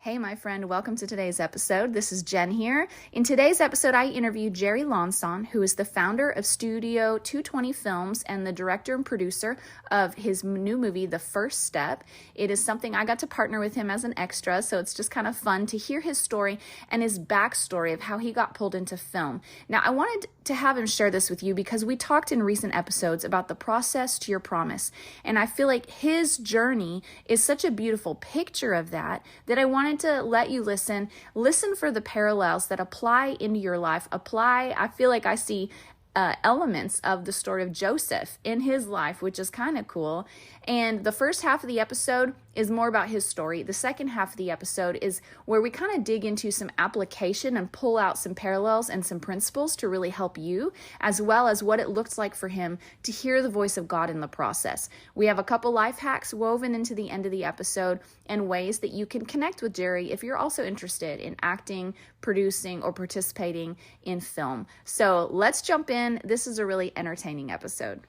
Hey, my friend, welcome to today's episode. This is Jen here. In today's episode, I interviewed Jerry Loncon, who is the founder of Studio 220 Films and the director and producer of his new movie, The First Step. It is something I got to partner with him as an extra, so it's just kind of fun to hear his story and his backstory of how he got pulled into film. Now, I wanted to have him share this with you because we talked in recent episodes about the process to your promise, and I feel like his journey is such a beautiful picture of that I wanted to let you listen for the parallels that apply into your life. I feel like I see elements of the story of Joseph in his life, which is kind of cool. And the first half of the episode is more about his story. The second half of the episode is where we kind of dig into some application and pull out some parallels and some principles to really help you, as well as what it looks like for him to hear the voice of God in the process. We have a couple life hacks woven into the end of the episode and ways that you can connect with Jerry if you're also interested in acting, producing, or participating in film. So let's jump in. This is a really entertaining episode.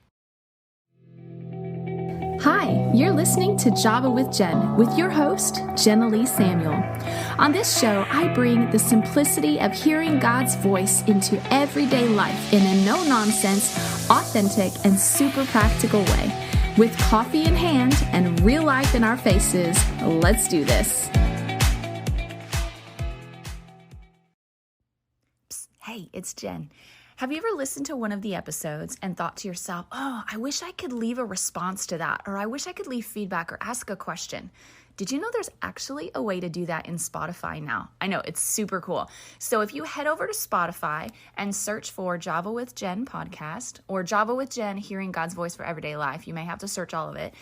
Hi, you're listening to Java with Jen with your host, Jenna Lee Samuel. On this show, I bring the simplicity of hearing God's voice into everyday life in a no-nonsense, authentic, and super practical way. With coffee in hand and real life in our faces, let's do this. Psst, hey, it's Jen. Have you ever listened to one of the episodes and thought to yourself, oh, I wish I could leave a response to that, or I wish I could leave feedback or ask a question? Did you know there's actually a way to do that in Spotify now? I know, it's super cool. So if you head over to Spotify and search for Java with Jen podcast or Java with Jen Hearing God's Voice for Everyday Life, you may have to search all of it.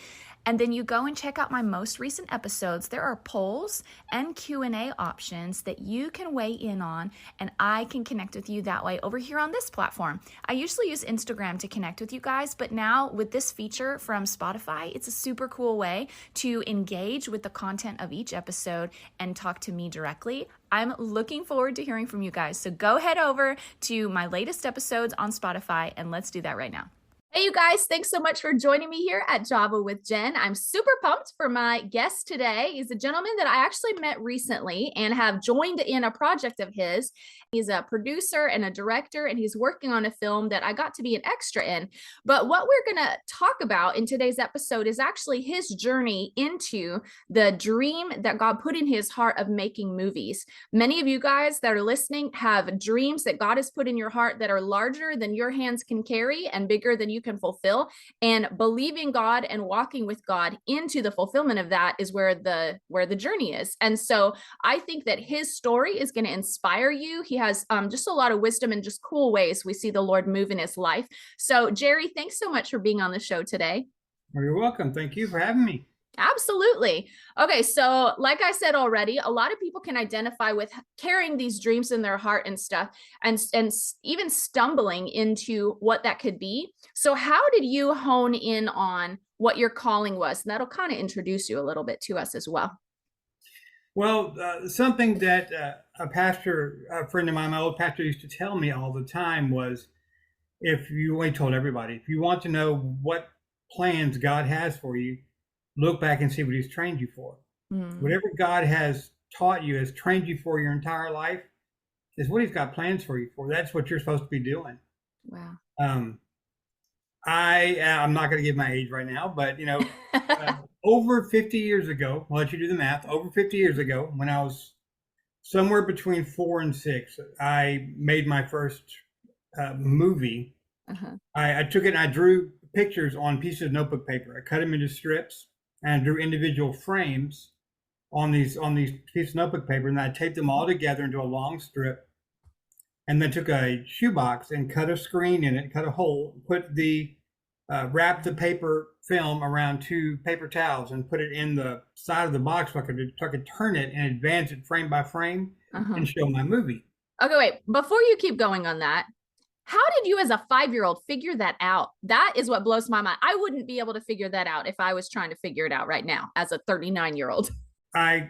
And then you go and check out my most recent episodes. There are polls and Q&A options that you can weigh in on, and I can connect with you that way over here on this platform. I usually use Instagram to connect with you guys, but now with this feature from Spotify, it's a super cool way to engage with the content of each episode and talk to me directly. I'm looking forward to hearing from you guys. So go head over to my latest episodes on Spotify, and let's do that right now. Hey, you guys, thanks so much for joining me here at Java with Jen. I'm super pumped for my guest today. He's a gentleman that I actually met recently and have joined in a project of his. He's a producer and a director, and he's working on a film that I got to be an extra in. But what we're going to talk about in today's episode is actually his journey into the dream that God put in his heart of making movies. Many of you guys that are listening have dreams that God has put in your heart that are larger than your hands can carry and bigger than you can fulfill, and believing God and walking with God into the fulfillment of that is where the journey is. And so I think that his story is going to inspire you. He has just a lot of wisdom and just cool ways we see the Lord move in his life. So Jerry, thanks so much for being on the show today. Well, you're welcome. Thank you for having me. Absolutely. Okay, so like I said already, a lot of people can identify with carrying these dreams in their heart and stuff, and even stumbling into what that could be. So how did you hone in on what your calling was? And that'll kind of introduce you a little bit to us as well. Well, something that a friend of mine, my old pastor, used to tell me all the time was, he told everybody, if you want to know what plans God has for you, look back and see what he's trained you for. Whatever God has taught you, has trained you for your entire life, is what he's got plans for you for. That's what you're supposed to be doing. Wow. I'm not going to give my age right now, but over 50 years ago, I'll let you do the math. Over 50 years ago, when I was somewhere between 4 and 6, I made my first movie. Uh-huh. I took it and I drew pictures on pieces of notebook paper. I cut them into strips and I drew individual frames on these pieces of notebook paper, and I taped them all together into a long strip, and then took a shoebox and cut a screen in it, cut a hole, wrapped the paper film around 2 paper towels and put it in the side of the box so I could turn it and advance it frame by frame and show my movie. Okay, wait, before you keep going on that, how did you as a 5-year-old figure that out? That is what blows my mind. I wouldn't be able to figure that out if I was trying to figure it out right now as a 39-year-old. I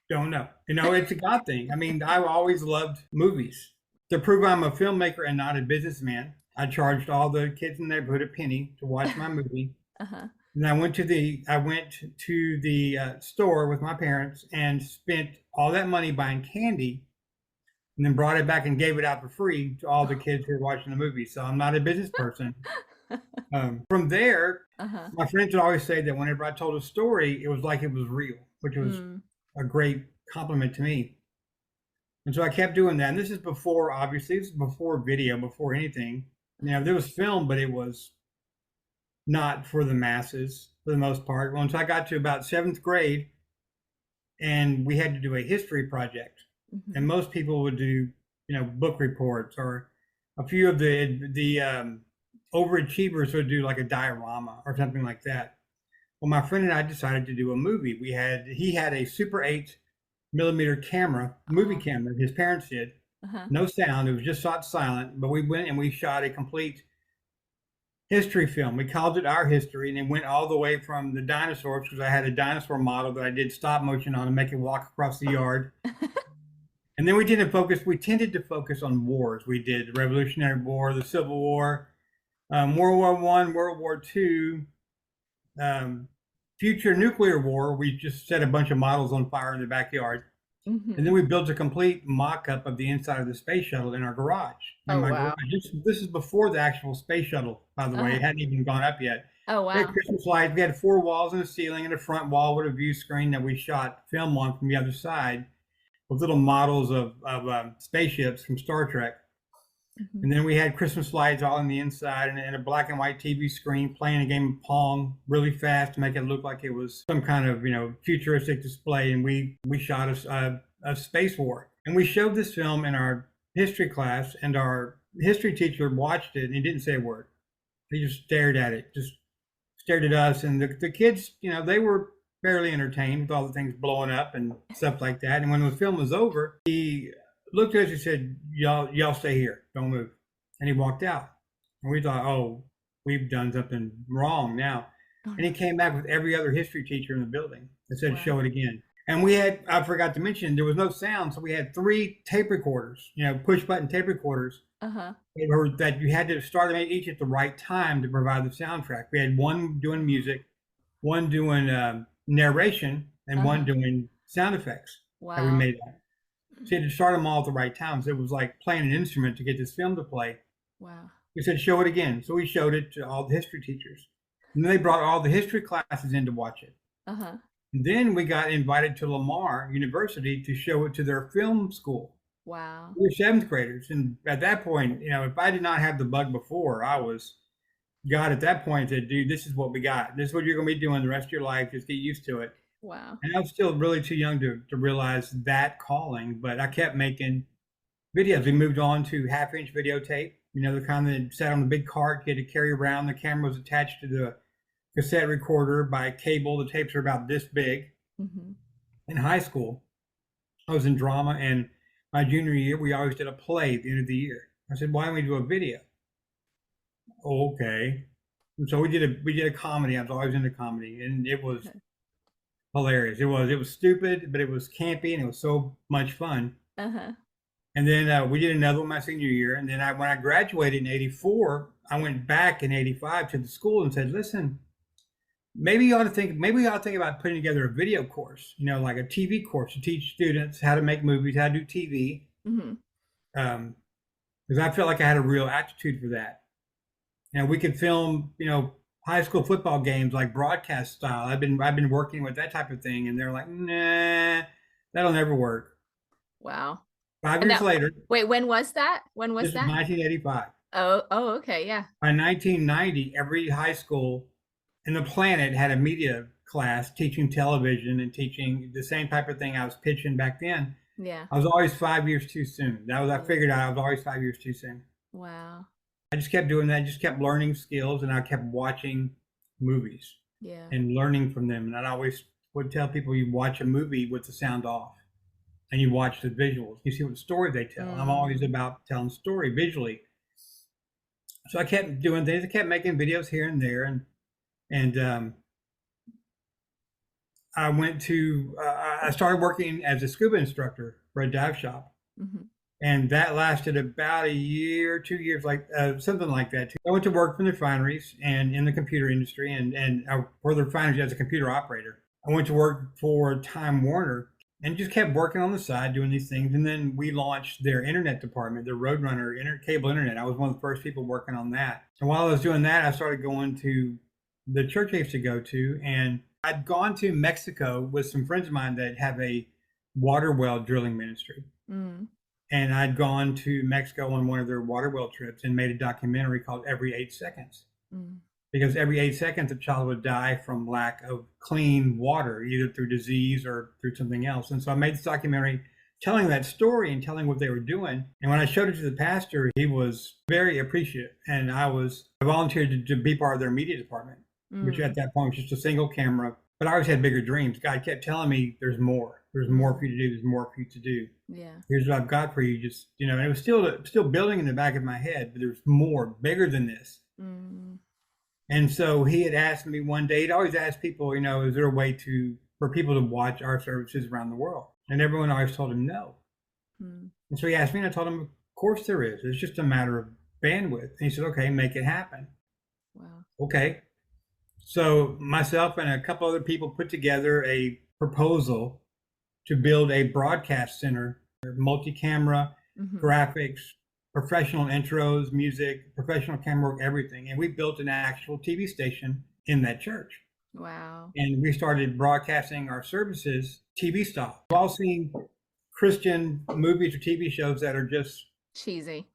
don't know. It's a God thing. I mean, I always loved movies. To prove I'm a filmmaker and not a businessman, I charged all the kids in the neighborhood a penny to watch my movie. And I went to the store with my parents and spent all that money buying candy, and then brought it back and gave it out for free to all the kids who were watching the movie. So I'm not a business person. From there, Uh-huh. my friends would always say that whenever I told a story, it was like it was real, which was a great compliment to me. And so I kept doing that. And this is before, obviously, this is before video, before anything. You know, there was film, but it was not for the masses for the most part. Once I got to about seventh grade, and we had to do a history project, and most people would do, you know, book reports, or a few of the overachievers would do like a diorama or something like that. Well, my friend and I decided to do a movie. He had a Super 8mm camera, movie camera. His parents did. No sound. It was just shot silent. But we went and we shot a complete history film. We called it Our History, and it went all the way from the dinosaurs, because I had a dinosaur model that I did stop motion on to make it walk across the yard. And then we tended to focus on wars. We did the Revolutionary War, the Civil War, World War I, World War II, future nuclear war. We just set a bunch of models on fire in the backyard. And then we built a complete mock-up of the inside of the space shuttle in our garage. Oh, wow. This is before the actual space shuttle, by the way. It hadn't even gone up yet. Oh, We had wow. Christmas lights. We had 4 walls and a ceiling, and a front wall with a view screen that we shot film on from the other side, with little models of spaceships from Star Trek. And then we had Christmas lights all on the inside, and a black and white TV screen playing a game of Pong really fast to make it look like it was some kind of, you know, futuristic display. And we shot a space war. And we showed this film in our history class, and our history teacher watched it, and he didn't say a word. He just stared at it, just stared at us. And the kids, you know, they were fairly entertained with all the things blowing up and stuff like that. And when the film was over, he looked at us and said, y'all stay here, don't move. And he walked out. And we thought, oh, we've done something wrong now. And he came back with every other history teacher in the building and said, show it again. And I forgot to mention, there was no sound. So we had 3 tape recorders, you know, push button tape recorders that you had to start them each at the right time to provide the soundtrack. We had one doing music, one doing narration, and one doing sound effects that we made up. So you had to start them all at the right times. It was like playing an instrument to get this film to play. Wow. We said, show it again. So we showed it to all the history teachers. And then they brought all the history classes in to watch it. And then we got invited to Lamar University to show it to their film school. Wow. We were 7th graders. And at that point, you know, if I did not have the bug before, God at that point said, dude, this is what we got. This is what you're going to be doing the rest of your life. Just get used to it. Wow. And I was still really too young to realize that calling, but I kept making videos. We moved on to half-inch videotape, you know, the kind that sat on the big cart you had to carry around. The camera was attached to the cassette recorder by cable. The tapes are about this big. In high school, I was in drama, and my junior year, we always did a play at the end of the year. I said, why don't we do a video? Oh, okay. And so we did a comedy. I was always into comedy, and it was hilarious. It was stupid, but it was campy, and it was so much fun. And then we did another one my senior year. And then when I graduated in '84, I went back in '85 to the school and said, listen, maybe we ought to think about putting together a video course, you know, like a TV course to teach students how to make movies, how to do TV. Because I felt like I had a real aptitude for that. You know, we could film, you know, high school football games like broadcast style. I've been working with that type of thing, and they're like, nah, that'll never work. Wow. 5 years later. Wait, when was that? This is 1985. Oh, okay, yeah. By 1990, every high school in the planet had a media class teaching television and teaching the same type of thing I was pitching back then. Yeah. I was always 5 years too soon. I figured out I was always 5 years too soon. Wow. I just kept doing that. I just kept learning skills, and I kept watching movies and learning from them. And I always would tell people, you watch a movie with the sound off, and you watch the visuals. You see what story they tell. I'm always about telling story visually. So I kept doing things. I kept making videos here and there, and I went to I started working as a scuba instructor for a dive shop. And that lasted about a year, 2 years, like something like that. I went to work for the refineries and in the computer industry, and for the refineries as a computer operator. I went to work for Time Warner and just kept working on the side doing these things. And then we launched their internet department, their Roadrunner cable internet. I was one of the first people working on that. And while I was doing that, I started going to the church I used to go to, and I'd gone to Mexico with some friends of mine that have a water well drilling ministry. Mm. And I'd gone to Mexico on one of their water well trips and made a documentary called Every 8 Seconds. Mm. Because every 8 seconds, a child would die from lack of clean water, either through disease or through something else. And so I made this documentary telling that story and telling what they were doing. And when I showed it to the pastor, he was very appreciative. And I volunteered to be part of their media department, which at that point was just a single camera. But I always had bigger dreams. God kept telling me, there's more. There's more for you to do. There's more for you to do. Yeah. Here's what I've got for you. Just, and it was still building in the back of my head, but there's more, bigger than this. Mm. And so he had asked me one day, he'd always ask people, is there a way for people to watch our services around the world? And everyone always told him no. Mm. And so he asked me, and I told him, of course there is. It's just a matter of bandwidth. And he said, okay, make it happen. Wow. Okay. So myself and a couple other people put together a proposal to build a broadcast center, multi-camera, graphics, professional intros, music, professional camera work, everything. And we built an actual TV station in that church. Wow. And we started broadcasting our services TV style. We've all seen Christian movies or TV shows that are just cheesy,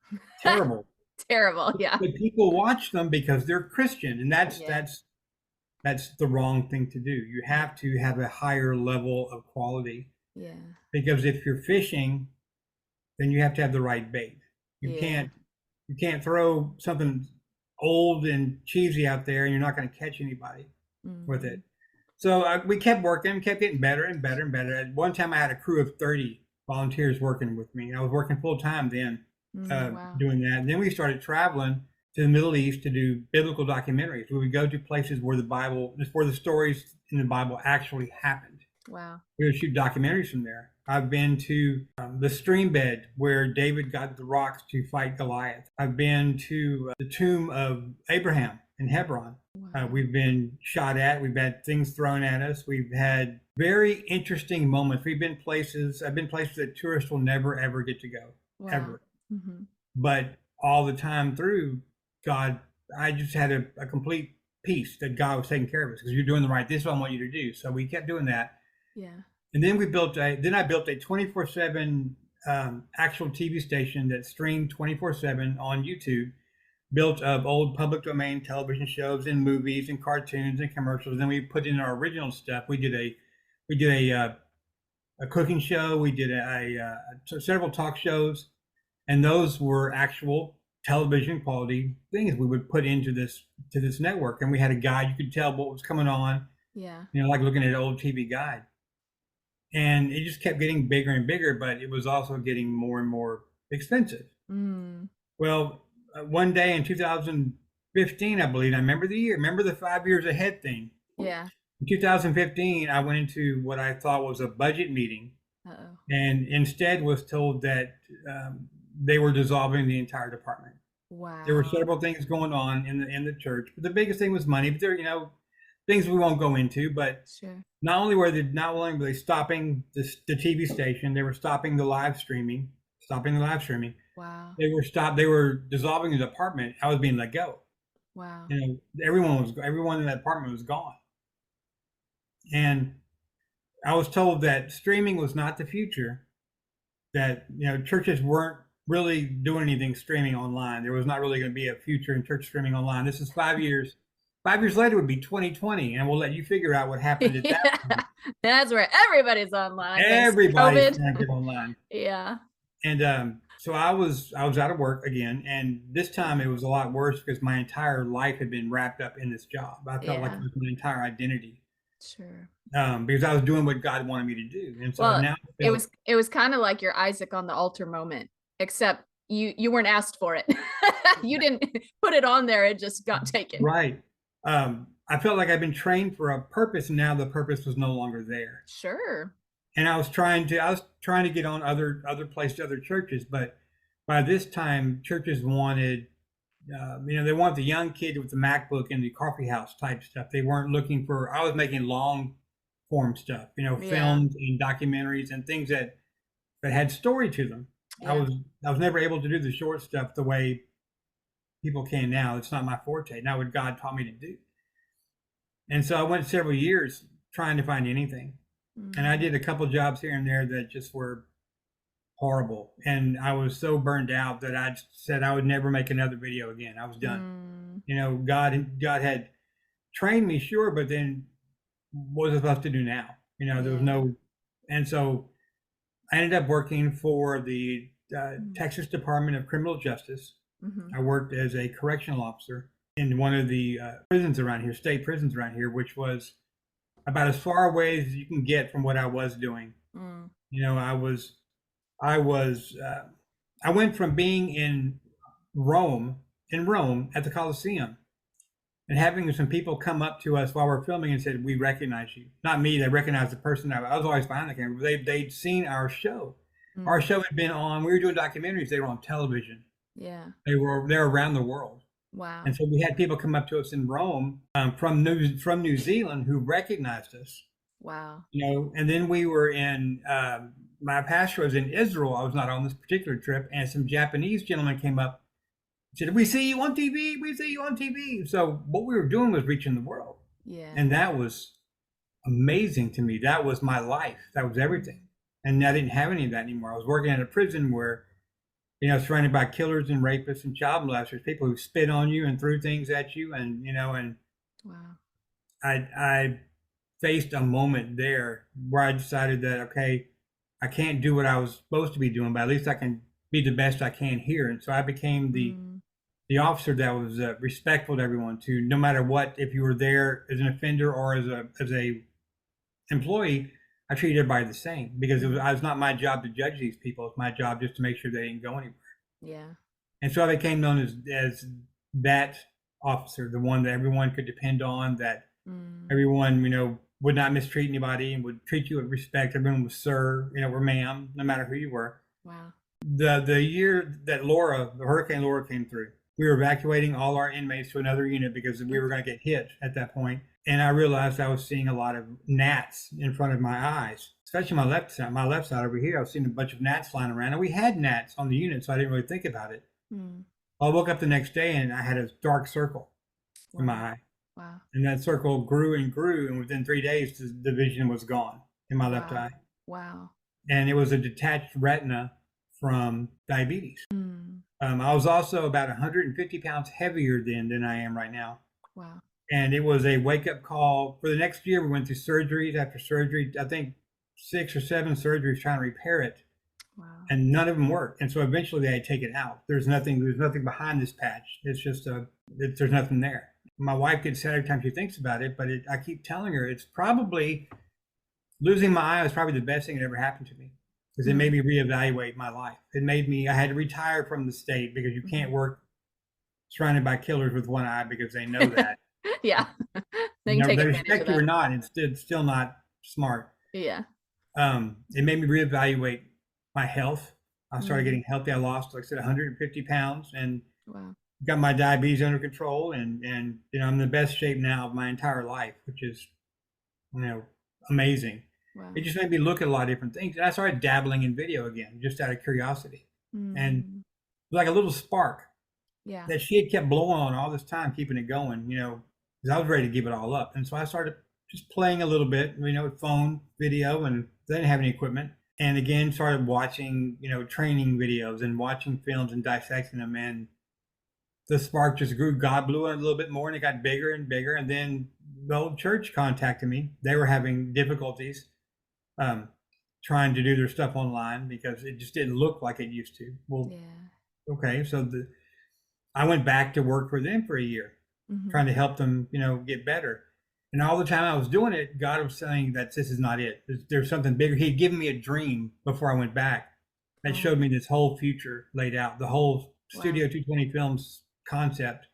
terrible. Terrible, yeah. But people watch them because they're Christian, and that's the wrong thing to do. You have to have a higher level of quality. Yeah. Because if you're fishing, then you have to have the right bait. You can't throw something old and cheesy out there, and you're not going to catch anybody with it. So we kept working, kept getting better and better and better. At one time, I had a crew of 30 volunteers working with me. I was working full time then, doing that. And then we started traveling to the Middle East to do biblical documentaries. We would go to places where the stories in the Bible actually happened. Wow. We would shoot documentaries from there. I've been to the stream bed where David got the rocks to fight Goliath. I've been to the tomb of Abraham in Hebron. Wow. We've been shot at. We've had things thrown at us. We've had very interesting moments. I've been places that tourists will never, ever get to go, ever. Mm-hmm. But all the time through, God, I just had a complete peace that God was taking care of us because you're doing this is what I want you to do. So we kept doing that. Yeah. And then I built a 24/7 actual TV station that streamed 24/7 on YouTube, built of old public domain television shows and movies and cartoons and commercials. Then we put in our original stuff. We did a cooking show. We did several talk shows, and those were actual television quality things we would put into this network. And we had a guide. You could tell what was coming on. Yeah. Like looking at an old TV guide. And it just kept getting bigger and bigger, but it was also getting more and more expensive. Mm. Well, one day in 2015, I believe, I remember the year, the 5 years ahead thing. Yeah. In 2015, I went into what I thought was a budget meeting. Uh-oh. And instead was told that they were dissolving the entire department. Wow. There were several things going on in the church, but the biggest thing was money. But there, things we won't go into, but sure. Not only were they stopping the TV station, they were stopping the live streaming. Wow. They were dissolving the department. I was being let go. Wow. Everyone in that department was gone. And I was told that streaming was not the future, that churches weren't really doing anything streaming online. There was not really going to be a future in church streaming online. This is 5 years. 5 years later would be 2020, and we'll let you figure out what happened at that point. That's where everybody's online. Everybody's connected online. Yeah. And so I was out of work again, and this time it was a lot worse because my entire life had been wrapped up in this job. I felt like it was my entire identity. Sure. Because I was doing what God wanted me to do, and so now it was kind of like your Isaac on the altar moment, except you weren't asked for it. You didn't put it on there; it just got taken. Right. I felt like I'd been trained for a purpose, and now the purpose was no longer there. Sure. And I was trying to get on other places, other churches, but by this time, churches wanted, they want the young kid with the MacBook and the coffee house type stuff. They weren't looking for. I was making long form stuff, Yeah. films and documentaries and things that had story to them. I Yeah. was I was never able to do the short stuff the way people can now. It's not my forte. Not what God taught me to do. And so I went several years trying to find anything. And I Mm. did a couple jobs here and there that just were horrible. And I was so burned out that I said I would never make another video again. I was done. Mm. God had trained me, sure, but then what was I supposed to do now? There was Yeah. no. And so I ended up working for the Mm. Texas Department of Criminal Justice. Mhm. I worked as a correctional officer in one of the prisons around here, state prisons around here, which was about as far away as you can get from what I was doing. Mm. I was, I went from being in Rome at the Colosseum, and having some people come up to us while we're filming and said, "We recognize you." Not me; they recognized the person. I was always behind the camera. They'd seen our show. Our Mm. show had been on. We were doing documentaries. They were on television. Yeah. They're around the world. And Wow. so we had people come up to us in Rome from New Zealand who recognized us, Wow. and then we were in, my pastor was in Israel. I was not on this particular trip, and some Japanese gentlemen came up and said, "We see you on TV. We see you on TV." So what we were doing was reaching the world. Yeah. And that was amazing to me. That was my life. That was everything. And I didn't have any of that anymore. I was working at a prison where surrounded by killers and rapists and child molesters, people who spit on you and threw things at you, and Wow. I faced a moment there where I decided that okay, I can't do what I was supposed to be doing, but at least I can be the best I can here. And so I became Mm. the officer that was respectful to everyone. To no matter what, if you were there as an offender or as a employee, I treated everybody the same because it's not my job to judge these people. It's my job just to make sure they didn't go anywhere. Yeah. And so I became known as that officer, the one that everyone could depend on, that Mm. everyone, would not mistreat anybody and would treat you with respect. Everyone was sir, or ma'am, no matter who you were. Wow. The year that Hurricane Laura came through, we were evacuating all our inmates to another unit because we were going to get hit at that point. And I realized I was seeing a lot of gnats in front of my eyes, especially my left side over here. I was seeing a bunch of gnats flying around, and we had gnats on the unit, so I didn't really think about it. Mm. I woke up the next day and I had a dark circle in my Wow. eye. Wow. And that circle grew and grew, and within 3 days, the vision was gone in my left Wow. eye. Wow. And it was a detached retina from diabetes. Mm. I was also about 150 pounds heavier than I am right now. Wow. And it was a wake-up call. For the next year, we went through surgeries after surgery. I think 6 or 7 surgeries trying to repair it. Wow. And none of them worked. And so eventually they had to take it out. There's nothing behind this patch. It's just there's nothing there. My wife gets sad every time she thinks about it, but I keep telling her it's probably losing my eye was probably the best thing that ever happened to me because it made me reevaluate my life. I had to retire from the state because you can't work surrounded by killers with one eye because they know that. Yeah. They can take They advantage respect of you or that. not, it's still not smart. Yeah. It made me reevaluate my health. I started Mm. getting healthy. I lost, like I said, 150 pounds and Wow. got my diabetes under control. And I'm in the best shape now of my entire life, which is, amazing. Wow. It just made me look at a lot of different things. And I started dabbling in video again, just out of curiosity. And Mm. like a little spark Yeah. that she had kept blowing on all this time, keeping it going, because I was ready to give it all up. And so I started just playing a little bit, with phone video, and they didn't have any equipment. And again, started watching, training videos and watching films and dissecting them. And the spark just grew. God blew it a little bit more, and it got bigger and bigger. And then the old church contacted me. They were having difficulties trying to do their stuff online because it just didn't look like it used to. Well, Yeah. okay, so I went back to work for them for a year, Mhm. trying to help them, get better. And all the time I was doing it, God was saying that this is not it. There's something bigger. He had given me a dream before I went back that showed me this whole future laid out, the whole Studio 220 Films concept.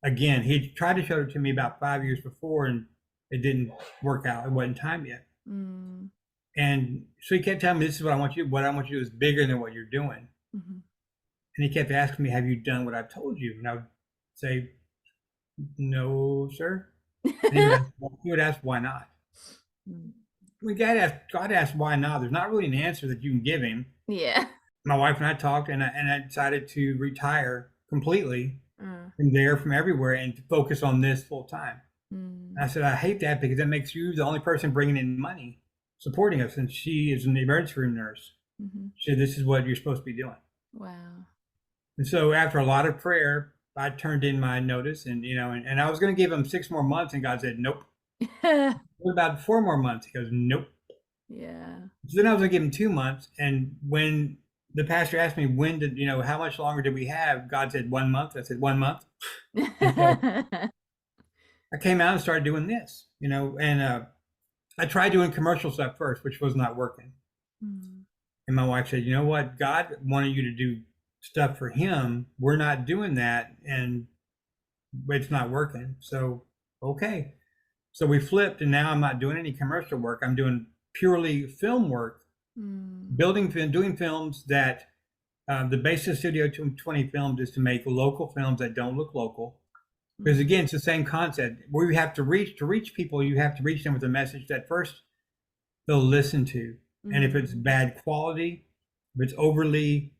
Again, he tried to show it to me about 5 years before, and it didn't work out. It wasn't time yet. Mm. And so he kept telling me, this is what I want you, what I want you to do is bigger than what you're doing. Mm-hmm. And he kept asking me, have you done what I've told you? And I would say, no, sir. And he would ask, why not? When God asked why not, there's not really an answer that you can give him. Yeah. My wife and I talked, and I decided to retire completely from everywhere, and to focus on this full time. And I said, I hate that because that makes you the only person bringing in money, supporting us. And she is an emergency room nurse. She said, this is what you're supposed to be doing. Wow. And so after a lot of prayer, I turned in my notice, and and I was going to give him 6 more months, and God said, nope. What about 4 more months? He goes, nope. Yeah. So then I was going to give him 2 months, and when the pastor asked me how much longer did we have, God said 1 month. I said 1 month. I came out and started doing this, and I tried doing commercial stuff first, which was not working. And my wife said, you know what? God wanted you to do stuff for him. We're not doing that, and it's not working. So, okay. So we flipped, and now I'm not doing any commercial work. I'm doing purely film work, doing films that the basis of Studio 220 Films is to make local films that don't look local. Because again, it's the same concept. Where you have to reach people, you have to reach them with a message that first they'll listen to. And if it's bad quality, if it's overly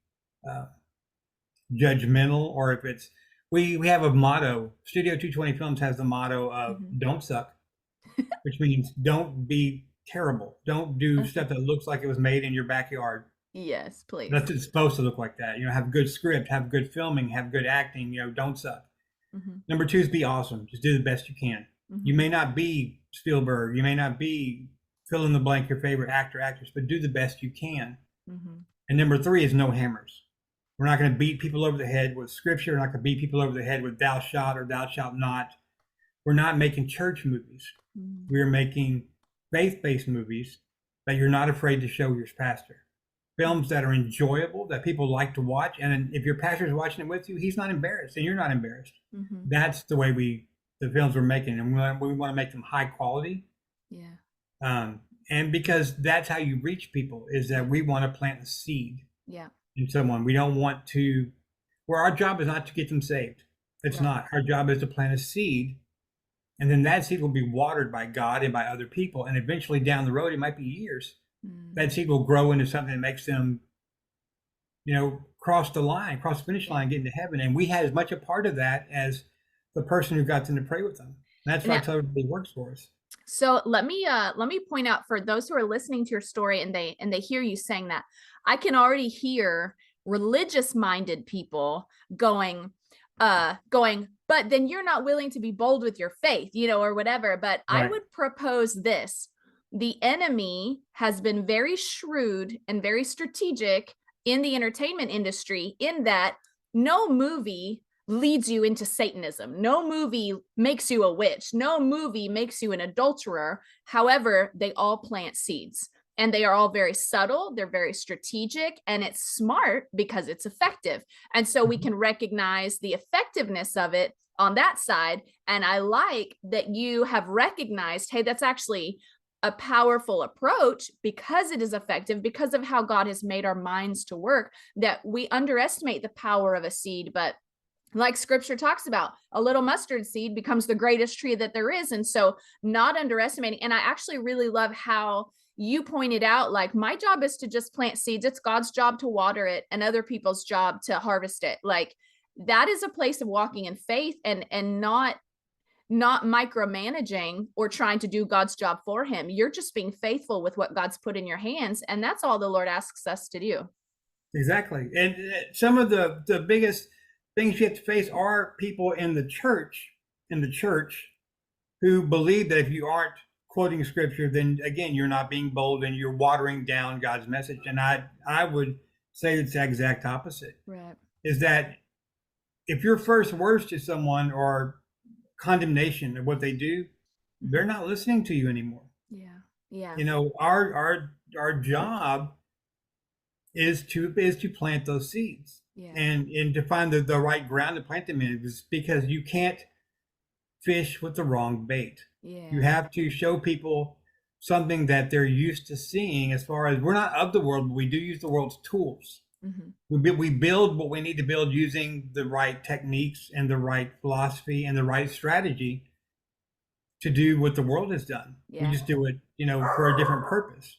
judgmental, or if it's, we have a motto. Studio 220 Films has the motto of don't suck, which means don't be terrible. Don't do stuff that looks like it was made in your backyard. Yes, please. That's it's supposed to look like that. Have good script, have good filming, have good acting. Don't suck. Number 2 is be awesome. Just do the best you can. You may not be Spielberg. You may not be fill in the blank your favorite actor, actress, but do the best you can. And number 3 is no hammers. We're not going to beat people over the head with scripture. We're not going to beat people over the head with thou shalt or thou shalt not. We're not making church movies. We're making faith-based movies that you're not afraid to show your pastor. Films that are enjoyable, that people like to watch. And if your pastor is watching it with you, he's not embarrassed and you're not embarrassed. That's the way the films we're making. And we want to make them high quality. Yeah. And because that's how you reach people, is that we want to plant a seed in someone. We don't want to, where our job is not to get them saved. It's not. Our job is to plant a seed. And then that seed will be watered by God and by other people. And eventually down the road, it might be years, that seed will grow into something that makes them, cross the finish line, get into heaven. And we had as much a part of that as the person who got them to pray with them. And that's why I tell everybody works for us. So let me point out, for those who are listening to your story and they hear you saying that, I can already hear religious minded people going, but then you're not willing to be bold with your faith, or whatever. But I would propose this. The enemy has been very shrewd and very strategic in the entertainment industry, in that no movie leads you into Satanism. No movie makes you a witch. No movie makes you an adulterer. However, they all plant seeds, and they are all very subtle. They're very strategic, and it's smart because it's effective. And so we can recognize the effectiveness of it on that side. And I like that you have recognized, hey, that's actually a powerful approach because it is effective, because of how God has made our minds to work, that we underestimate the power of a seed. But like scripture talks about, a little mustard seed becomes the greatest tree that there is. And so not underestimating. And I actually really love how you pointed out, like, my job is to just plant seeds. It's God's job to water it and other people's job to harvest it. Like, that is a place of walking in faith and not micromanaging or trying to do God's job for him. You're just being faithful with what God's put in your hands. And that's all the Lord asks us to do. Exactly. And some of the biggest things you have to face are people in the church who believe that if you aren't quoting scripture, then again, you're not being bold and you're watering down God's message. And I would say it's the exact opposite. Right. Is that if your first words to someone are condemnation of what they do, they're not listening to you anymore. Yeah. Our job is to plant those seeds. Yeah. And to find the right ground to plant them in, because you can't fish with the wrong bait. Yeah. You have to show people something that they're used to seeing, as far as we're not of the world, but we do use the world's tools. We build what we need to build using the right techniques and the right philosophy and the right strategy to do what the world has done. We just do it, for a different purpose.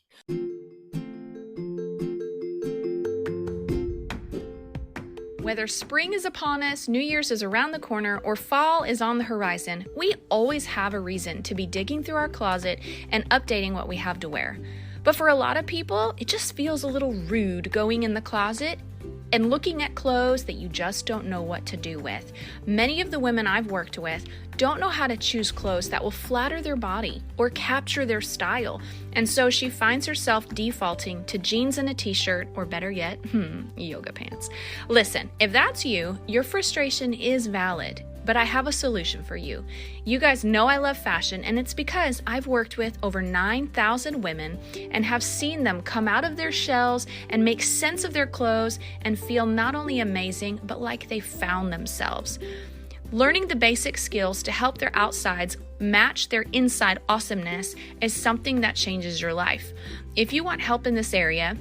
Whether spring is upon us, New Year's is around the corner, or fall is on the horizon, we always have a reason to be digging through our closet and updating what we have to wear. But for a lot of people, it just feels a little rude going in the closet and looking at clothes that you just don't know what to do with. Many of the women I've worked with don't know how to choose clothes that will flatter their body or capture their style, and so she finds herself defaulting to jeans and a t-shirt, or better yet, yoga pants. Listen, if that's you, your frustration is valid, but I have a solution for you. You guys know I love fashion, and it's because I've worked with over 9,000 women and have seen them come out of their shells and make sense of their clothes and feel not only amazing, but like they found themselves. Learning the basic skills to help their outsides match their inside awesomeness is something that changes your life. If you want help in this area,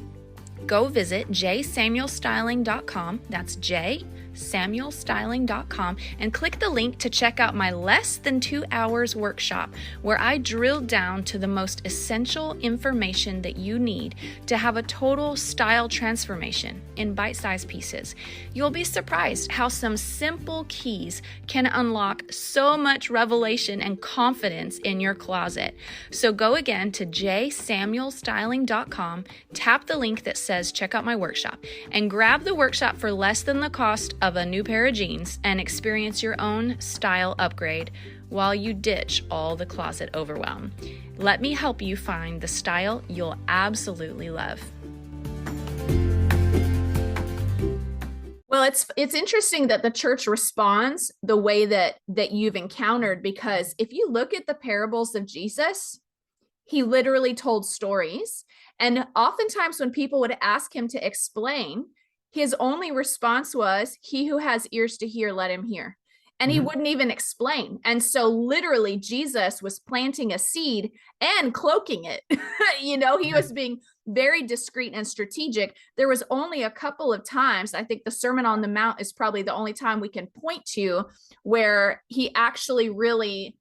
go visit jsamuelstyling.com. That's jsamuelstyling.com, and click the link to check out my less than 2 hours workshop, where I drill down to the most essential information that you need to have a total style transformation in bite-sized pieces. You'll be surprised how some simple keys can unlock so much revelation and confidence in your closet. So go again to jsamuelstyling.com, tap the link that says check out my workshop, and grab the workshop for less than the cost of a new pair of jeans and experience your own style upgrade while you ditch all the closet overwhelm. Let me help you find the style you'll absolutely love. Well, it's interesting that the church responds the way that you've encountered, because if you look at the parables of Jesus, he literally told stories. And oftentimes when people would ask him to explain, his only response was, he who has ears to hear, let him hear. And he wouldn't even explain. And so literally Jesus was planting a seed and cloaking it. He was being very discreet and strategic. There was only a couple of times, I think the Sermon on the Mount is probably the only time we can point to, where he actually really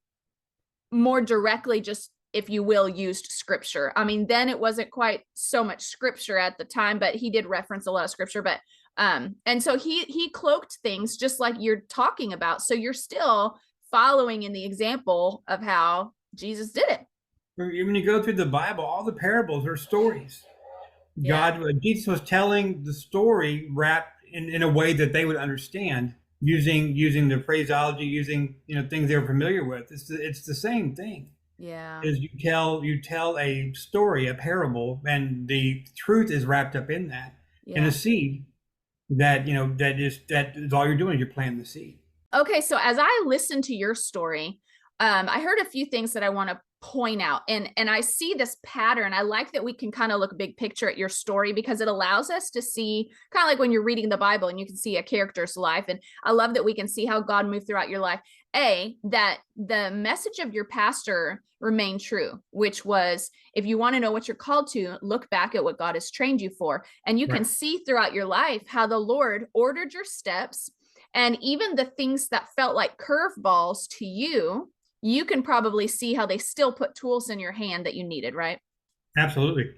more directly just, if you will, used scripture. I mean, then it wasn't quite so much scripture at the time, but he did reference a lot of scripture. But and so he cloaked things just like you're talking about. So you're still following in the example of how Jesus did it. When you go through the Bible, all the parables are stories. Jesus was telling the story wrapped in a way that they would understand, using the phraseology, using things they were familiar with. It's the same thing. Yeah. Is you tell a story, a parable, and the truth is wrapped up in that. Yeah. In a seed that is all you're doing, you're planting the seed. Okay, so as I listened to your story, I heard a few things that I want to point out, and I see this pattern. I like that we can kind of look big picture at your story, because it allows us to see, kind of like when you're reading the Bible and you can see a character's life. And I love that we can see how God moved throughout your life. That the message of your pastor remained true, which was, if you want to know what you're called to, look back at what God has trained you for. And you can see throughout your life how the Lord ordered your steps, and even the things that felt like curveballs to you, you can probably see how they still put tools in your hand that you needed, right? Absolutely.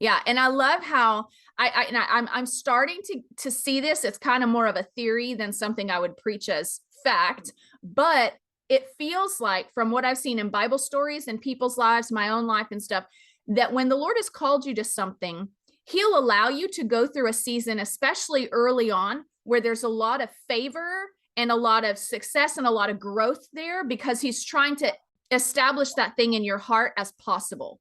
Yeah. And I love how I'm starting to see this. It's kind of more of a theory than something I would preach as fact, but it feels like, from what I've seen in Bible stories and people's lives, my own life and stuff, that when the Lord has called you to something, he'll allow you to go through a season, especially early on, where there's a lot of favor and a lot of success and a lot of growth there, because he's trying to establish that thing in your heart as possible.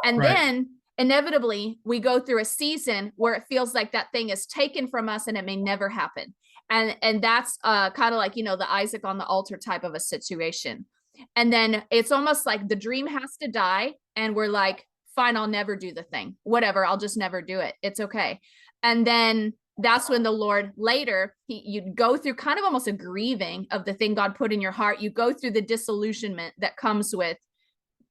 And then inevitably we go through a season where it feels like that thing is taken from us and it may never happen. And that's kind of like, the Isaac on the altar type of a situation. And then it's almost like the dream has to die, and we're like, fine, I'll never do the thing. Whatever, I'll just never do it. It's okay. And then that's when the Lord later, you'd go through kind of almost a grieving of the thing God put in your heart. You go through the disillusionment that comes with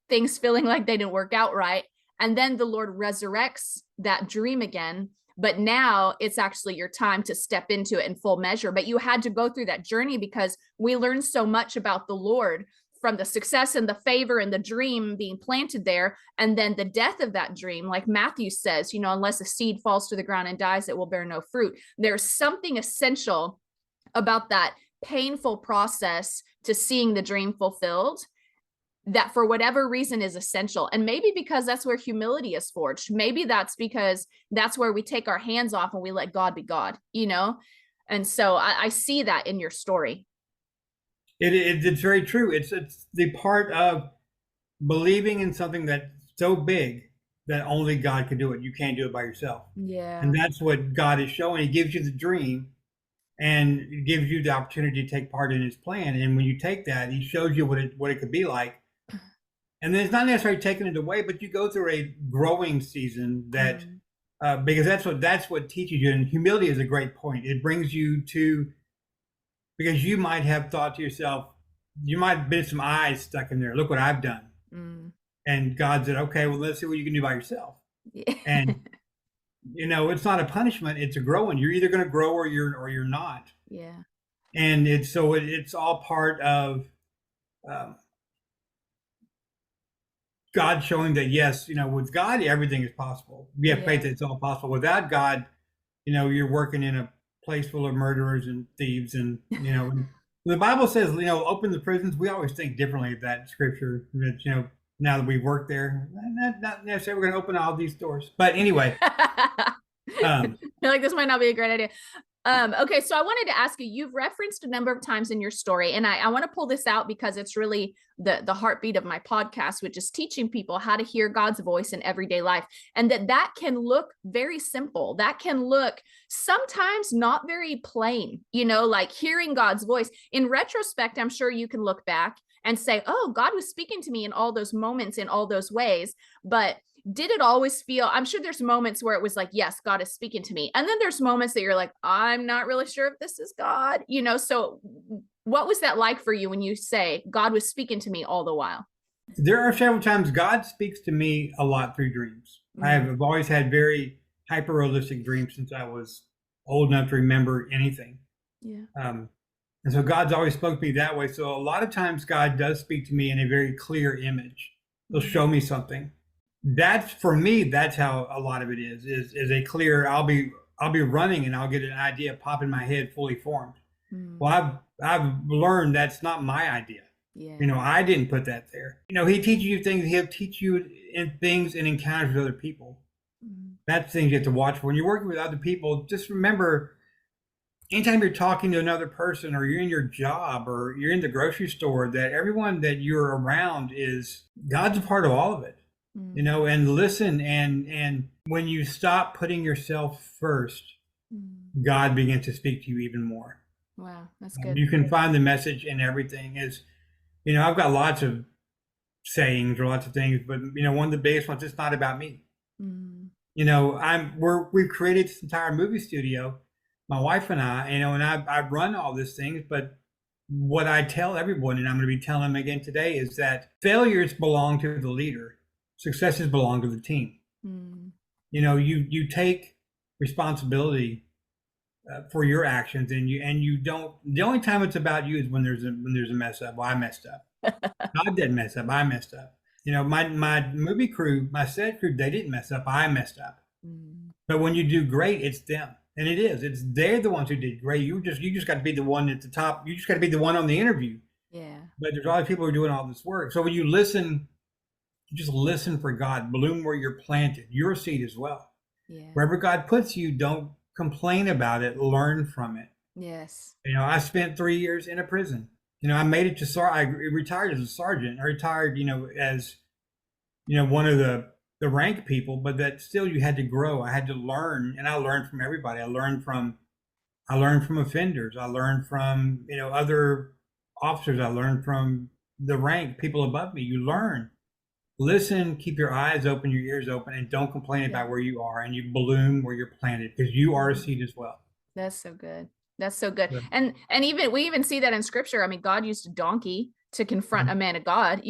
things feeling like they didn't work out right. And then the Lord resurrects that dream again. But now it's actually your time to step into it in full measure. But you had to go through that journey because we learned so much about the Lord from the success and the favor and the dream being planted there. And then the death of that dream, like Matthew says, you know, unless a seed falls to the ground and dies, it will bear no fruit. There's something essential about that painful process to seeing the dream fulfilled that for whatever reason is essential. And maybe because that's where humility is forged. Maybe that's because that's where we take our hands off and we let God be God, you know? And so I see that in your story. It's very true. It's the part of believing in something that's so big that only God can do it. You can't do it by yourself. Yeah. And that's what God is showing. He gives you the dream and it gives you the opportunity to take part in his plan. And when you take that, he shows you what it could be like. And then it's not necessarily taking it away, but you go through a growing season that because that's what teaches you. And humility is a great point. It brings you to, because you might have thought to yourself, you might have been some eyes stuck in there. Look what I've done. And God said, okay, well, let's see what you can do by yourself. Yeah. And you know, it's not a punishment; it's a growing. You're either going to grow or you're not. Yeah. And it's all part of God showing that yes, you know, with God everything is possible. We have faith that it's all possible. Without God, you know, you're working in a place full of murderers and thieves, and you know, the Bible says, you know, open the prisons. We always think differently of that scripture. That, you know, now that we've worked there, not necessarily we're going to open all these doors. But anyway, I feel like this might not be a great idea. Okay, so I wanted to ask you, you've referenced a number of times in your story, and I want to pull this out because it's really the heartbeat of my podcast, which is teaching people how to hear God's voice in everyday life. And that can look very simple. That can look sometimes not very plain, you know, like hearing God's voice. In retrospect, I'm sure you can look back and say, oh, God was speaking to me in all those moments, in all those ways. But did it always feel, I'm sure there's moments where it was like, yes, God is speaking to me. And then there's moments that you're like, I'm not really sure if this is God, you know? So what was that like for you when you say God was speaking to me all the while? There are several times God speaks to me a lot through dreams. I've always had very hyper realistic dreams since I was old enough to remember anything. Yeah. And so God's always spoke to me that way. So a lot of times God does speak to me in a very clear image. He'll show me something. That's, for me, that's how a lot of it is a clear, I'll be running and I'll get an idea pop in my head fully formed. Well, I've learned that's not my idea. Yeah. You know, I didn't put that there. You know, he teaches you things, he'll teach you in things and encounters with other people. That's things you have to watch for. When you're working with other people, just remember, anytime you're talking to another person or you're in your job or you're in the grocery store, that everyone that you're around is, God's a part of all of it. You know, and listen, and when you stop putting yourself first, God begins to speak to you even more. Wow, that's good. You can find the message in everything. Is, you know, I've got lots of sayings or lots of things, but you know, one of the biggest ones, it's not about me. You know, we've created this entire movie studio, my wife and I, you know, and I run all these things, but what I tell everyone, and I'm going to be telling them again today, is that failures belong to the leader. Successes belong to the team. You know, you take responsibility for your actions, and you don't. The only time it's about you is when there's a mess up. Well, I messed up. God didn't mess up. I messed up. You know, my movie crew, my set crew, they didn't mess up. I messed up. But when you do great, it's them, and they're the ones who did great. You just got to be the one at the top. You just got to be the one on the interview. Yeah. But there's all the people who are doing all this work. So when you listen. Just listen for God. Bloom where you're planted. Your seed as well. Yeah. Wherever God puts you, don't complain about it. Learn from it. Yes. You know, I spent 3 years in a prison. You know, I made it to I retired as a sergeant. I retired, you know, as, you know, one of the rank people, but that still you had to grow. I had to learn, and I learned from everybody. I learned from offenders. I learned from, you know, other officers. I learned from the rank people above me. You learn. Listen, keep your eyes open, your ears open, and don't complain about where you are, and you bloom where you're planted, because you are a seed as well. That's so good. That's so good. Yeah. And we even see that in scripture. I mean, God used a donkey to confront a man of God,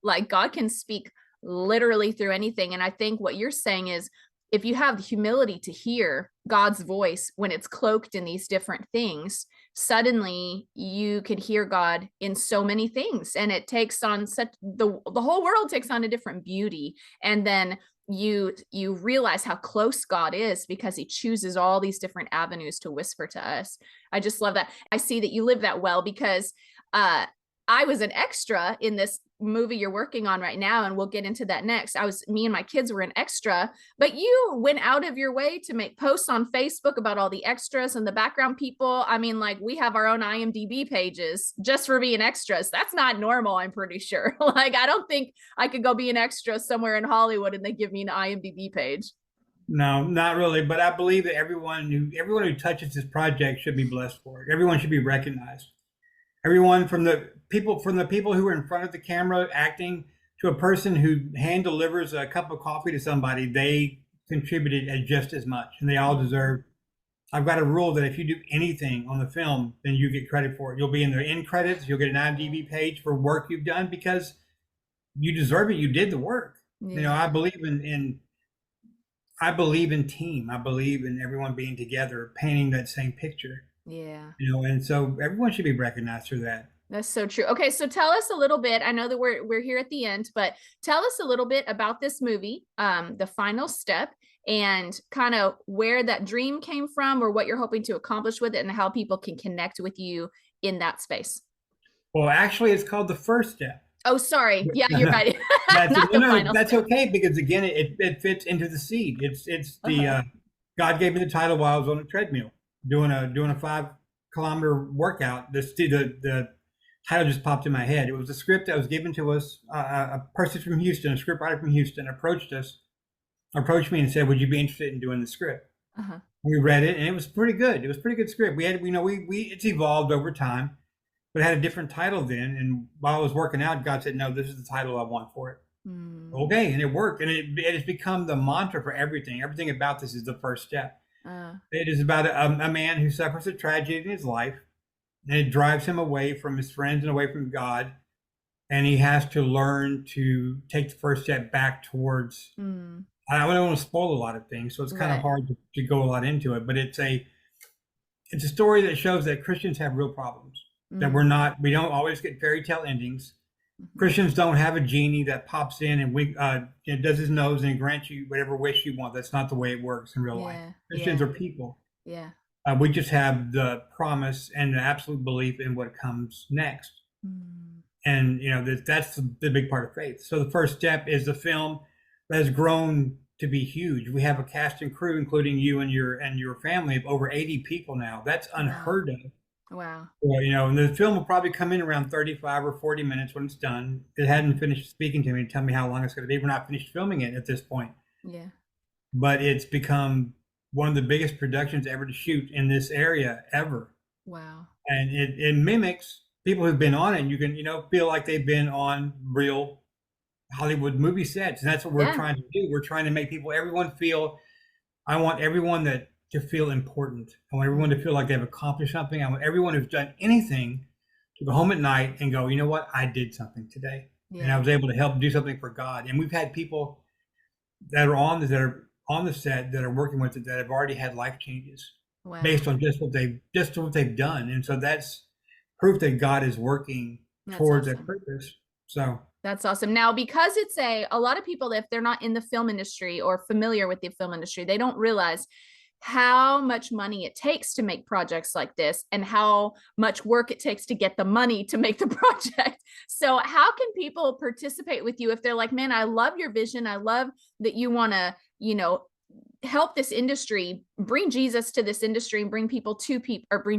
like God can speak literally through anything. And I think what you're saying is, if you have the humility to hear God's voice when it's cloaked in these different things, suddenly you could hear God in so many things, and it takes on such the whole world takes on a different beauty. And then you realize how close God is because he chooses all these different avenues to whisper to us. I just love that. I see that you live that well, because I was an extra in this movie you're working on right now, and we'll get into that next. Me and my kids were an extra, but you went out of your way to make posts on Facebook about all the extras and the background people. I mean, like, we have our own IMDb pages just for being extras. That's not normal, I'm pretty sure. Like, I don't think I could go be an extra somewhere in Hollywood and they give me an IMDb page. No, not really. But I believe that everyone who touches this project should be blessed for it. Everyone should be recognized. Everyone from the people who are in front of the camera acting to a person who hand delivers a cup of coffee to somebody, they contributed just as much, and they all deserve. I've got a rule that if you do anything on the film, then you get credit for it. You'll be in the end credits. You'll get an IMDb page for work you've done because you deserve it. You did the work. Yeah. I believe in I believe in team. I believe in everyone being together, painting that same picture. Yeah. And so everyone should be recognized for that. That's so true. Okay, so tell us a little bit. I know that we're here at the end, but tell us a little bit about this movie, The Final Step, and kind of where that dream came from, or what you're hoping to accomplish with it, and how people can connect with you in that space. Well, actually, it's called The First Step. Oh, sorry. Yeah, you're right. That's okay, because again, it fits into the seed. It's the God gave me the title while I was on a treadmill doing a 5-kilometer workout. The title just popped in my head. It was a script that was given to us. A person from Houston, a scriptwriter from Houston, approached me and said, "Would you be interested in doing the script?" We read it, and it was pretty good. It was a pretty good script. It's evolved over time, but it had a different title then. And while I was working out, God said, "No, this is the title I want for it." Okay, and it worked, and it has become the mantra for everything. Everything about this is the first step. It is about a man who suffers a tragedy in his life, and it drives him away from his friends and away from God. And he has to learn to take the first step back towards, I don't want to spoil a lot of things, so it's kind of hard to go a lot into it, but it's a story that shows that Christians have real problems, that we don't always get fairy tale endings. Christians don't have a genie that pops in and does his nose and grants you whatever wish you want. That's not the way it works in real life. Christians are people. Yeah. We just have the promise and the absolute belief in what comes next. And that's the big part of faith. So the first step is the film that has grown to be huge. We have a cast and crew, including you and your family, of over 80 people now. That's unheard of. Wow. Well, and the film will probably come in around 35 or 40 minutes when it's done. It hadn't finished speaking to me to tell me how long it's going to be. We're not finished filming it at this point. Yeah. But it's become one of the biggest productions ever to shoot in this area ever. Wow. And it mimics people who've been on it. And you can, feel like they've been on real Hollywood movie sets. And that's what we're trying to do. We're trying to make everyone feel, I want everyone to feel important. I want everyone to feel like they've accomplished something. I want everyone who's done anything to go home at night and go, you know what? I did something today. And I was able to help do something for God. And we've had people that are on the set that are working with it that have already had life changes based on just what they've done. And so that's proof that God is working towards that purpose. So that's awesome. Now, because it's a lot of people, if they're not in the film industry or familiar with the film industry, they don't realize how much money it takes to make projects like this and how much work it takes to get the money to make the project. So how can people participate with you if they're like, man, I love your vision. I love that you want to, help this industry, bring Jesus to this industry and bring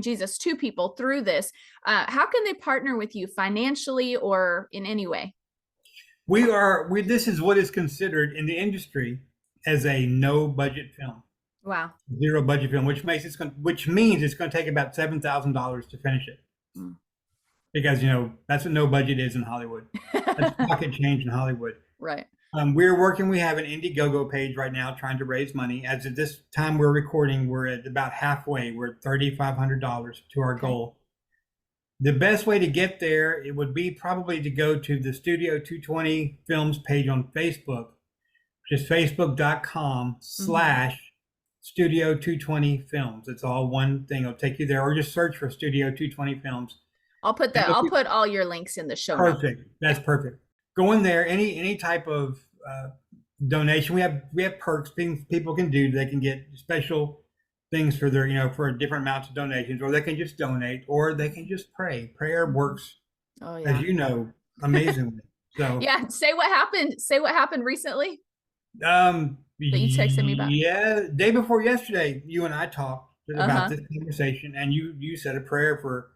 Jesus to people through this. How can they partner with you financially or in any way? This is what is considered in the industry as a no budget film. Wow. Zero budget film, which means it's going to take about $7,000 to finish it. Because, that's what no budget is in Hollywood. That's pocket change in Hollywood. Right. We have an Indiegogo page right now trying to raise money. As of this time we're recording, we're at about halfway. We're at $3,500 to our goal. The best way to get there, it would be probably to go to the Studio 220 Films page on Facebook, just facebook.com/ Studio 220 Films. It's all one thing. It'll take you there, or just search for Studio 220 Films. I'll put all your links in the show notes. Perfect. That's perfect. Go in there. Any type of donation. We have perks, things people can do. They can get special things for their, for different amounts of donations, or they can just donate, or they can just pray. Prayer works, as you know, amazingly. So yeah, say what happened recently. That you texted me about. Yeah, day before yesterday, you and I talked about this conversation, and you said a prayer for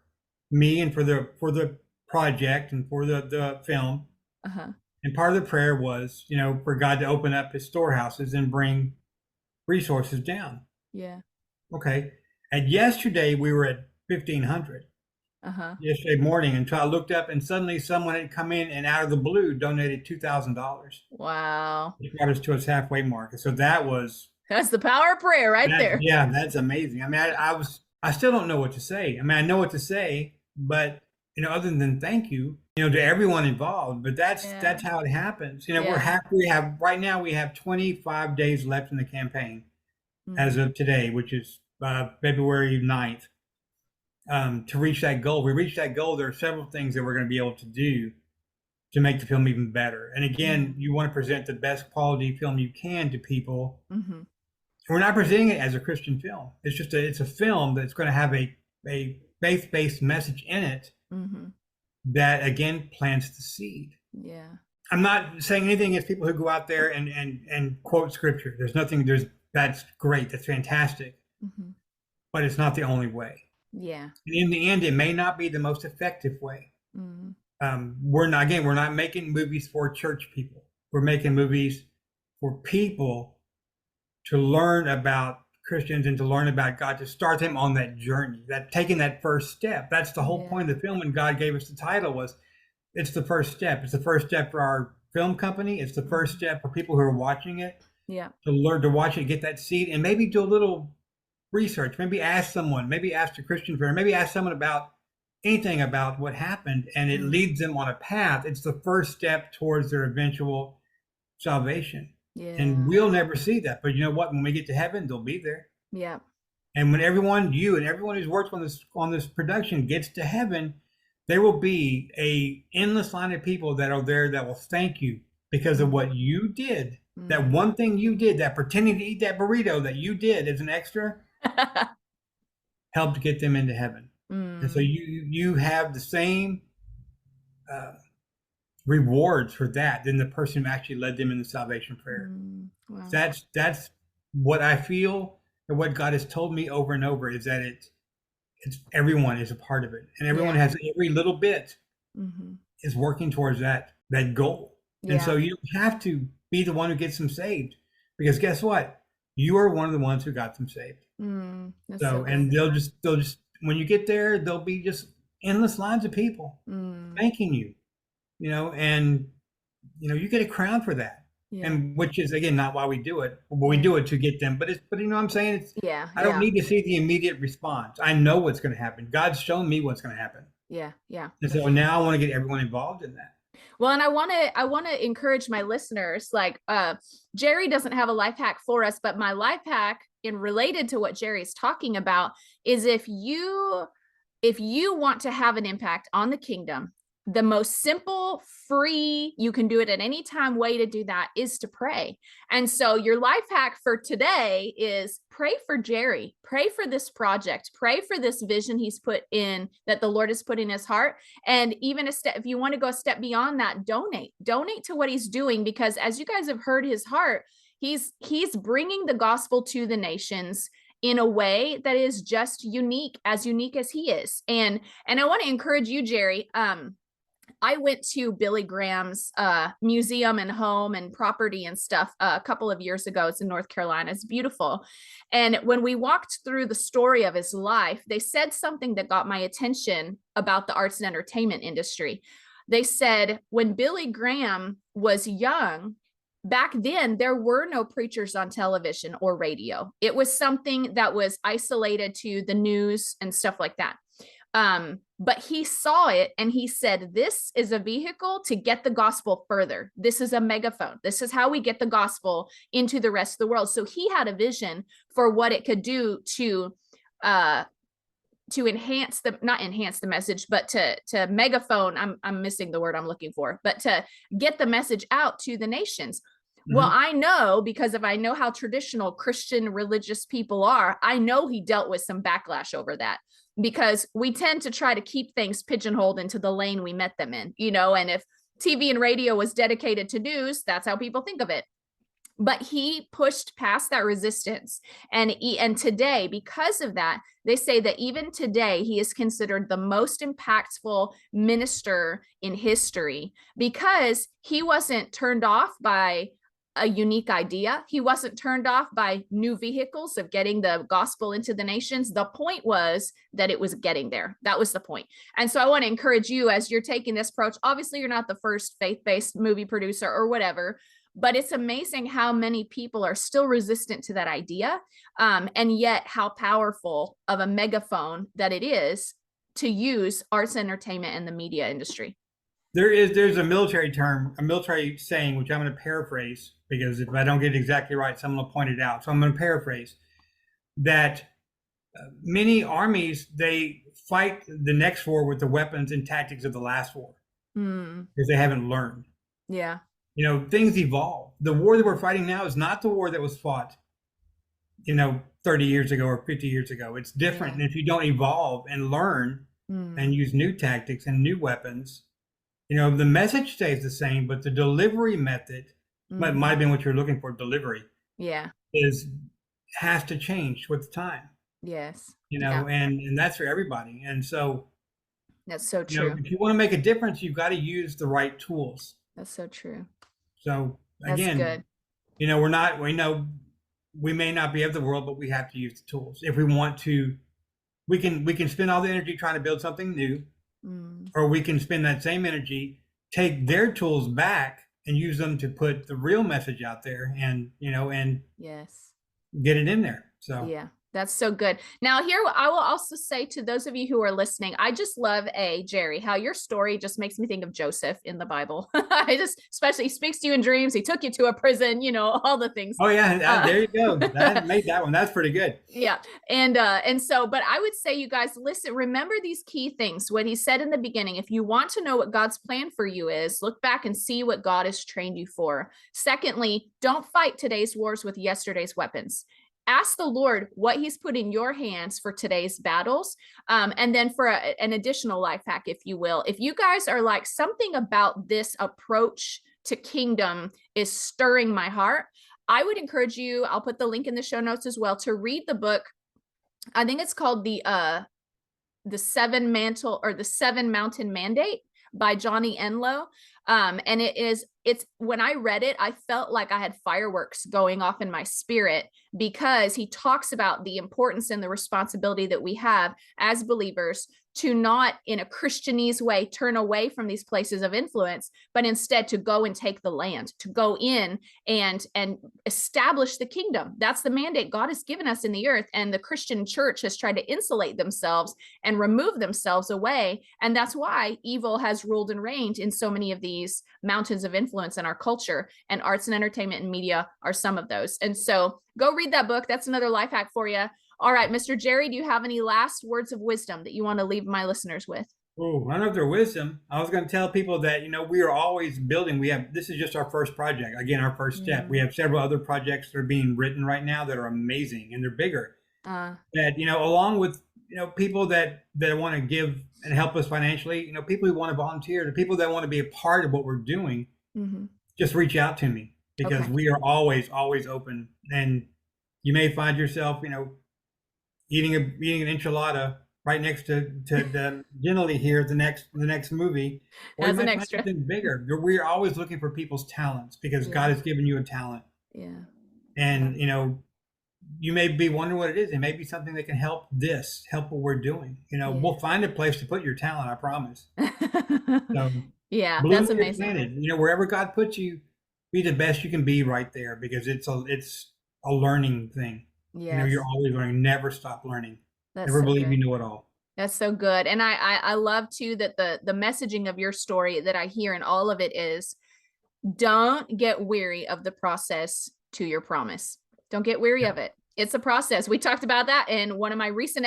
me and for the project and for the film. And part of the prayer was, for God to open up his storehouses and bring resources down. Yeah. Okay. And yesterday we were at 1,500. Yesterday morning, until I looked up and suddenly someone had come in and out of the blue donated $2,000. Wow. It brought us to its halfway mark. So that's the power of prayer right there. Yeah, that's amazing. I mean, I still don't know what to say. I mean, I know what to say, but other than thank you, to everyone involved. But that's how it happens. Right now we have 25 days left in the campaign as of today, which is February 9th. To reach that goal. We reach that goal, there are several things that we're going to be able to do to make the film even better. And again, you want to present the best quality film you can to people. We're not presenting it as a Christian film. It's a film that's going to have a faith-based message in it that again plants the seed. Yeah. I'm not saying anything against people who go out there and quote scripture. That's great. That's fantastic. But it's not the only way. Yeah. And in the end, it may not be the most effective way. We're not making movies for church people. We're making movies for people to learn about Christians and to learn about God, to start them on that journey, taking that first step. That's the whole point of the film. When God gave us the title, it's the first step. It's the first step for our film company. It's the first step for people who are watching it. Yeah. To learn to watch it, get that seed, and maybe do a little research. Maybe ask a Christian friend, maybe ask someone about anything about what happened, and it leads them on a path. It's the first step towards their eventual salvation. Yeah. And we'll never see that. But you know what? When we get to heaven, they'll be there. Yeah. And when everyone who's worked on this production gets to heaven, there will be a endless line of people that are there that will thank you because of what you did. That one thing you did, that pretending to eat that burrito that you did as an extra, helped get them into heaven. And so you have the same rewards for that than the person who actually led them in the salvation prayer. Wow. That's what I feel, and what God has told me over and over, is that it's everyone is a part of it, and everyone has every little bit is working towards that goal. And so you don't have to be the one who gets them saved, because guess what? You are one of the ones who got them saved. And they'll just when you get there, there'll be just endless lines of people thanking you, and you get a crown for that. And which is again not why we do it. Well, we do it to get them, but you know what I'm saying? I don't need to see the immediate response. I know what's going to happen. God's shown me what's going to happen. Yeah. And so now I want to get everyone involved in that. Well, and I want to encourage my listeners, like Jerry doesn't have a life hack for us, but my life hack in related to what Jerry's talking about is if you want to have an impact on the kingdom, the most simple, free, you can do it at any time way to do that is to pray. And so your life hack for today is pray for Jerry, pray for this project, pray for this vision he's put in, that the Lord has put in his heart. And even if you want to go a step beyond that, donate to what he's doing, because as you guys have heard his heart, he's bringing the gospel to the nations in a way that is just unique as he is. And I want to encourage you, Jerry. I went to Billy Graham's museum and home and property and stuff a couple of years ago. It's in North Carolina. It's beautiful. And when we walked through the story of his life, they said something that got my attention about the arts and entertainment industry. They said when Billy Graham was young, back then, there were no preachers on television or radio. It was something that was isolated to the news and stuff like that. But he saw it and he said, this is a vehicle to get the gospel further. This is a megaphone. This is how we get the gospel into the rest of the world. So he had a vision for what it could do to enhance the, not enhance the message, but to megaphone, I'm missing the word I'm looking for, but to get the message out to the nations. Well, I know, because if I know how traditional Christian religious people are, I know he dealt with some backlash over that, because we tend to try to keep things pigeonholed into the lane we met them in, and if TV and radio was dedicated to news, that's how people think of it. But he pushed past that resistance. And today, because of that, they say that even today, he is considered the most impactful minister in history, because he wasn't turned off by a unique idea. He wasn't turned off by new vehicles of getting the gospel into the nations. The point was that it was getting there. That was the point. And so I want to encourage you, as you're taking this approach. Obviously, you're not the first faith-based movie producer or whatever, but it's amazing how many people are still resistant to that idea, and yet how powerful of a megaphone that it is to use arts and entertainment and the media industry. There's a military term, a military saying, which I'm going to paraphrase, because if I don't get it exactly right, someone will point it out. So I'm going to paraphrase that many armies, they fight the next war with the weapons and tactics of the last war, because they haven't learned. Yeah. Things evolve. The war that we're fighting now is not the war that was fought, 30 years ago or 50 years ago. It's different. And if you don't evolve and learn and use new tactics and new weapons, the message stays the same, but the delivery method might have been what you're looking for. Delivery. Yeah. Has to change with time. Yes. And that's for everybody. And so that's so true. If you want to make a difference, you've got to use the right tools. That's so true. So again, that's good. We may not be of the world, but we have to use the tools. If we want to, we can spend all the energy trying to build something new, or we can spend that same energy, take their tools back and use them to put the real message out there, and yes, get it in there. So yeah. That's so good. Now here, I will also say to those of you who are listening, I just love, Jerry, how your story just makes me think of Joseph in the Bible. Especially he speaks to you in dreams. He took you to a prison, all the things. Oh yeah. There you go. That made that one. That's pretty good. Yeah. And so, but I would say, you guys, listen, remember these key things. What he said in the beginning: if you want to know what God's plan for you is, look back and see what God has trained you for. Secondly, don't fight today's wars with yesterday's weapons. Ask the Lord what he's put in your hands for today's battles. And then for an additional life hack, if you will, if you guys are like, something about this approach to kingdom is stirring my heart, I would encourage you, I'll put the link in the show notes as well, to read the book. I think it's called the Seven Mountain Mandate by Johnny Enlow. And it's when I read it, I felt like I had fireworks going off in my spirit, because he talks about the importance and the responsibility that we have as believers to not, in a Christianese way, turn away from these places of influence, but instead to go and take the land, to go in and establish the kingdom. That's the mandate God has given us in the earth. And the Christian church has tried to insulate themselves and remove themselves away. And that's why evil has ruled and reigned in so many of these mountains of influence in our culture, and arts and entertainment and media are some of those. And so go read that book. That's another life hack for you. All right, Mr. Jerry, do you have any last words of wisdom that you want to leave my listeners with? Oh, I don't know if they're wisdom. I was going to tell people that, we are always building. This is just our first project. Again, our first step. We have several other projects that are being written right now that are amazing, and they're bigger. That, along with, people that want to give and help us financially, people who want to volunteer, the people that want to be a part of what we're doing, just reach out to me, because we are always open. And you may find yourself, eating an enchilada right next to the generally here the next movie, or as an extra. Something bigger. We're always looking for people's talents, because God has given you a talent. Yeah. And you may be wondering what it is. It may be something that can help what we're doing. We'll find a place to put your talent, I promise. So, yeah, that's amazing. Planet. Wherever God puts you, be the best you can be right there, because it's a learning thing. Yes. You're always learning. Never stop learning. That's Never so believe good. you know it all. That's so good. And I love too that the messaging of your story that I hear in all of it is, don't get weary of the process to your promise. Don't get weary of it. It's a process. We talked about that in two of my recent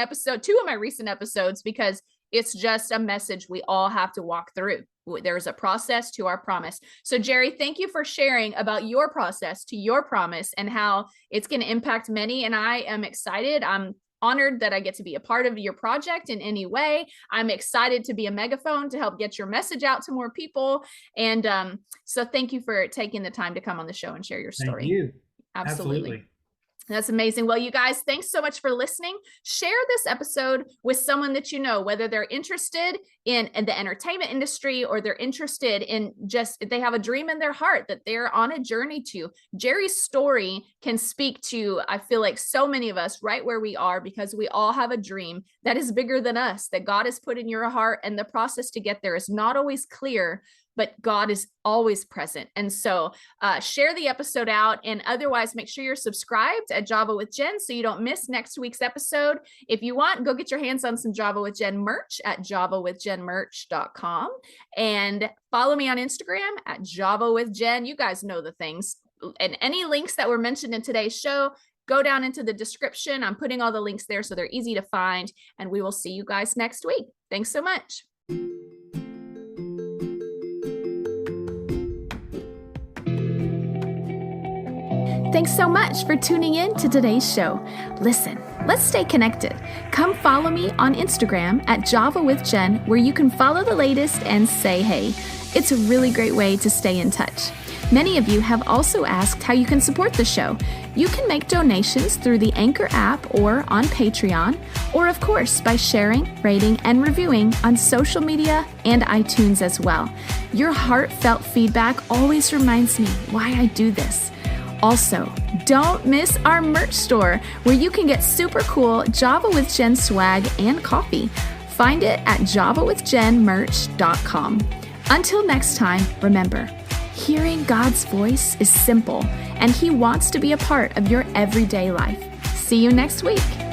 episodes, because it's just a message we all have to walk through. There's a process to our promise. So Jerry, thank you for sharing about your process to your promise and how it's going to impact many. And I am excited. I'm honored that I get to be a part of your project in any way. I'm excited to be a megaphone to help get your message out to more people. And so thank you for taking the time to come on the show and share your story. Thank you. Absolutely. That's amazing. Well, you guys, thanks so much for listening. Share this episode with someone that you know, whether they're interested in the entertainment industry or they're interested in they have a dream in their heart that they're on a journey to. Jerry's story can speak to, I feel like, so many of us right where we are, because we all have a dream that is bigger than us, that God has put in your heart. And the process to get there is not always clear, but God is always present. And so share the episode out, and otherwise make sure you're subscribed at Java with Jen so you don't miss next week's episode. If you want, go get your hands on some Java with Jen merch at javawithjenmerch.com, and follow me on Instagram at Java with Jen. You guys know the things. And any links that were mentioned in today's show, go down into the description. I'm putting all the links there so they're easy to find, and we will see you guys next week. Thanks so much. Thanks so much for tuning in to today's show. Listen, let's stay connected. Come follow me on Instagram at Java with Jen, where you can follow the latest and say hey. It's a really great way to stay in touch. Many of you have also asked how you can support the show. You can make donations through the Anchor app or on Patreon, or of course by sharing, rating, and reviewing on social media and iTunes as well. Your heartfelt feedback always reminds me why I do this. Also, don't miss our merch store, where you can get super cool Java with Jen swag and coffee. Find it at javawithjenmerch.com. Until next time, remember, hearing God's voice is simple, and He wants to be a part of your everyday life. See you next week.